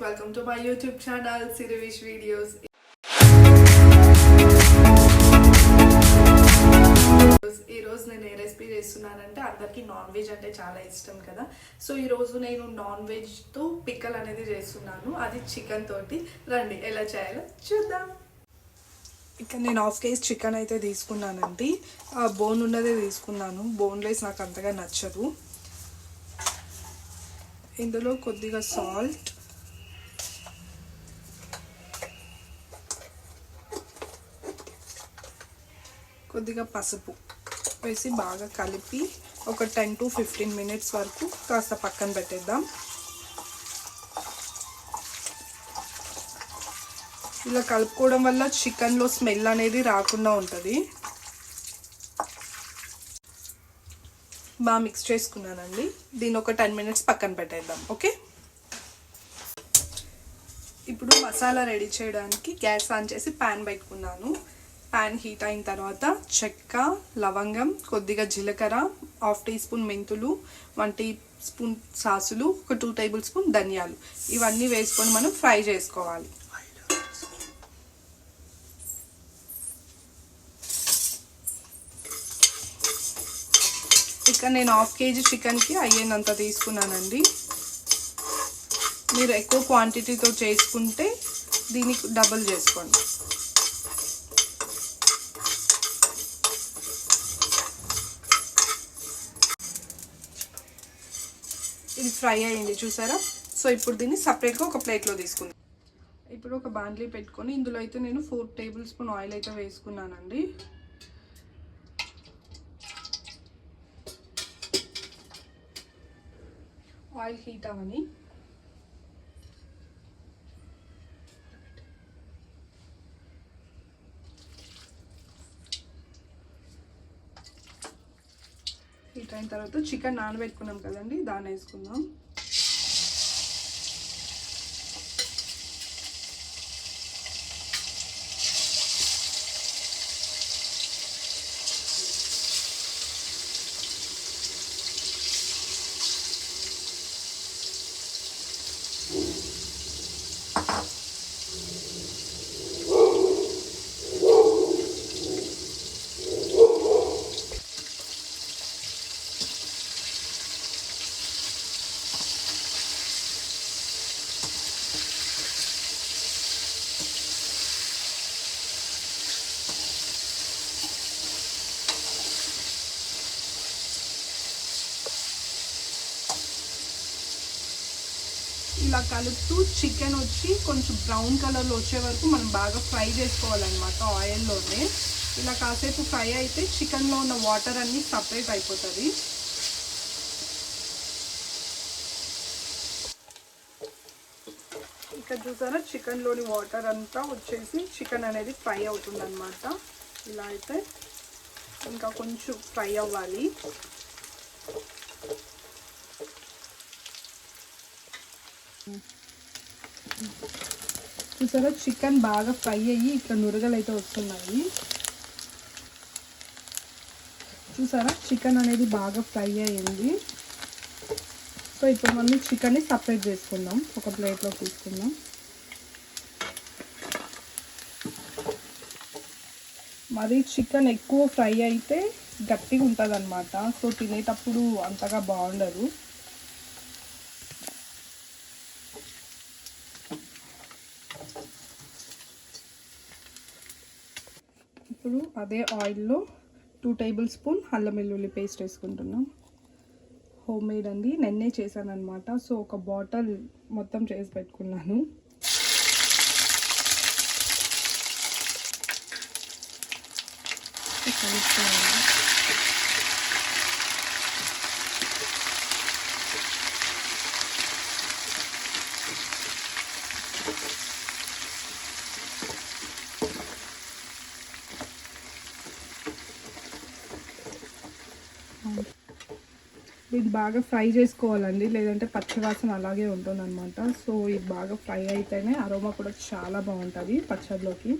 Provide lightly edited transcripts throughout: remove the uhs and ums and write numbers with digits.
welcome to my YouTube channel Sirivish Videos. ఈ రోజు నేను ఏ రెసిపీ చేస్తున్నానంటే అందరికీ నాన్ వెజ్ అంటే చాలా ఇష్టం కదా. సో ఈ రోజు నేను నాన్ వెజ్ తో పిక్కల్ అనేది చేస్తున్నాను, అది చికెన్ తోటి. రండి ఎలా చేయాలో చూద్దాం. ఇక్కడ నేను హాఫ్ కేజీ చికెన్ అయితే తీసుకున్నానండి. బోన్ ఉన్నదే తీసుకున్నాను, బోన్లెస్ నాకు అంతగా నచ్చదు. ఇందులో కొద్దిగా సాల్ట్, కొద్దిగా పసుపు వేసి బాగా కలిపి ఒక 10 to 15 minutes వరకు కాస్త పక్కన పెట్టేద్దాం. ఇలా కలుపుకోవడం వల్ల చికెన్లో స్మెల్ అనేది రాకుండా ఉంటుంది. బాగా మిక్స్ చేసుకున్నానండి. దీన్ని ఒక 10 minutes పక్కన పెట్టేద్దాం. ఓకే, ఇప్పుడు మసాలా రెడీ చేయడానికి గ్యాస్ ఆన్ చేసి ప్యాన్ పెట్టుకున్నాను. ప్యాన్ హీట్ అయిన తర్వాత చెక్క, లవంగం, కొద్దిగా జీలకర్ర, హాఫ్ టీ స్పూన్ మెంతులు, 1 టీ స్పూన్ సాసులు, ఒక 2 tablespoon ధనియాలు, ఇవన్నీ వేసుకొని మనం ఫ్రై చేసుకోవాలి. ఇక్కడ నేను హాఫ్ కేజీ చికెన్కి అయ్యేంత తీసుకున్నానండి. మీరు ఎక్కువ క్వాంటిటీతో చేసుకుంటే దీనికి డబుల్ చేసుకోండి. ఇది ఫ్రై అయ్యింది చూసారా. సో ఇప్పుడు దీన్ని సపరేట్గా ఒక ప్లేట్లో తీసుకుందాం. ఇప్పుడు ఒక బాండ్లీ పెట్టుకొని ఇందులో అయితే నేను 4 tablespoon ఆయిల్ అయితే వేసుకున్నానండి. ఆయిల్ హీట్ అవని హీట్ అయిన తర్వాత చికెన్ నానబెట్టుకున్నాం కదండి, దాన్ని వేసుకుందాం. ఇలా కలుపుతూ చికెన్ వచ్చి కొంచెం బ్రౌన్ కలర్లో వచ్చే వరకు మనం బాగా ఫ్రై చేసుకోవాలన్నమాట ఆయిల్లోనే. ఇలా కాసేపు ఫ్రై అయితే చికెన్లో ఉన్న వాటర్ అన్నీ సపరేట్ అయిపోతుంది. ఇక్కడ చూసారా, చికెన్లోని వాటర్ అంతా వచ్చేసి చికెన్ అనేది ఫ్రై అవుతుందన్నమాట. ఇలా అయితే ఇంకా కొంచెం ఫ్రై అవ్వాలి. చూసారా, చికెన్ బాగా ఫ్రై అయ్యి ఇక్కడ నురగలు అయితే వస్తున్నాయి. చూసారా, చికెన్ అనేది బాగా ఫ్రై అయ్యింది. సో ఇప్పుడు మనం చికెన్ని సపరేట్ చేసుకుందాం, ఒక ప్లేట్లో తీసుకుందాం. మరి చికెన్ ఎక్కువ ఫ్రై అయితే గట్టిగా ఉంటుంది అన్నమాట. సో తినేటప్పుడు అంతగా బాగుండదు. ఇప్పుడు అదే ఆయిల్లో 2 tablespoon అల్లం వెల్లుల్లి పేస్ట్ వేసుకుంటున్నాం. హోమ్ మేడ్ అండి, నిన్నే చేశాను అనమాట. సో ఒక బాటిల్ మొత్తం చేసి పెట్టుకున్నాను. ఇది బాగా ఫ్రై చేసుకోవాలండి, లేదంటే పచ్చివాసన అలాగే ఉంటుంది అనమాట. సో ఇది బాగా ఫ్రై అయితేనే అరోమా కూడా చాలా బాగుంటుంది పచ్చడిలోకి.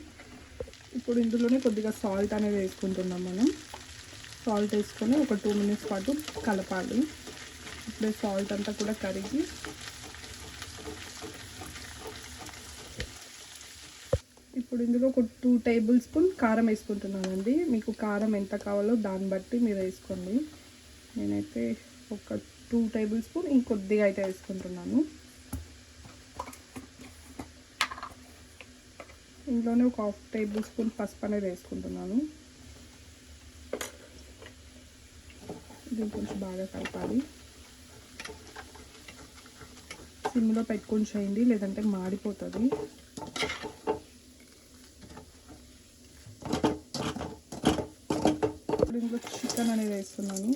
ఇప్పుడు ఇందులోనే కొద్దిగా సాల్ట్ అనేది వేసుకుంటున్నాం మనం. సాల్ట్ వేసుకొని ఒక 2 minutes పాటు కలపాలి. ఇప్పుడే సాల్ట్ అంతా కూడా కరిగి ఇప్పుడు ఇందులో ఒక 2 టేబుల్ స్పూన్ కారం వేసుకుంటున్నానండి. మీకు కారం ఎంత కావాలో దాన్ని బట్టి మీరు వేసుకోండి. నేనైతే ఒక 2 టేబుల్ స్పూన్ ఇంకొద్దిగా అయితే వేసుకుంటున్నాను. ఇందులోనే ఒక 1/2 టేబుల్ స్పూన్ పసుపు అనేది వేసుకుంటున్నాను. దీన్ని కొంచెం బాగా కలపాలి. సిమ్లో పెట్టుకొని చేయండి, లేదంటే మాడిపోతుంది. ఇప్పుడు ఇందులో చికెన్ అనేది వేస్తున్నాను.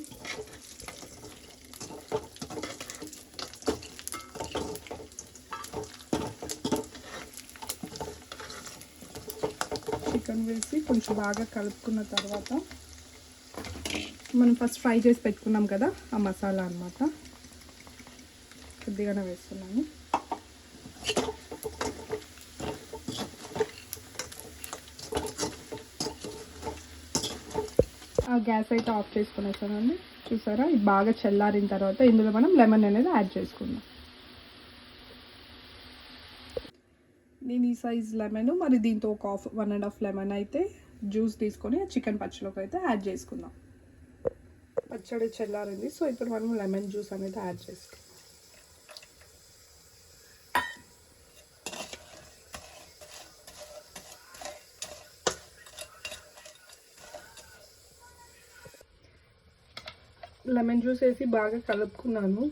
చికెన్ వేసి కొంచెం బాగా కలుపుకున్న తర్వాత మనం ఫస్ట్ ఫ్రై చేసి పెట్టుకున్నాం కదా ఆ మసాలా అన్నమాట, కొద్దిగానే వేస్తున్నాను. ఆ గ్యాస్ అయితే ఆఫ్ చేసుకునేసానండి. చూసారా, ఇది బాగా చల్లారిన తర్వాత ఇందులో మనం లెమన్ అనేది యాడ్ చేసుకుందాం. నేను ఈ సైజ్ లెమన్, మరి దీంతో ఒక 1.5 లెమన్ అయితే జ్యూస్ తీసుకొని చికెన్ పచ్చడిలోకి అయితే యాడ్ చేసుకుందాం. పచ్చడి చల్లారింది, సో ఇప్పుడు మనం లెమన్ జ్యూస్ అనేది యాడ్ చేసుకుందాం. లెమన్ జ్యూస్ వేసి బాగా కలుపుకున్నాను.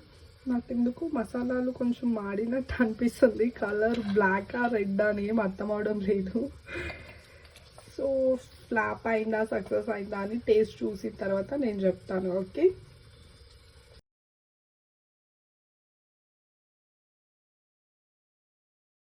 నాకు ఎందుకు మసాలాలు కొంచెం మాడినట్టు అనిపిస్తుంది. కలర్ బ్లాక్ రెడ్ అని ఏం అర్థం అవడం లేదు. సో ఫ్లాప్ అయిందా సక్సెస్ అయిందా అని టేస్ట్ చూసిన తర్వాత నేను చెప్తాను. ఓకే.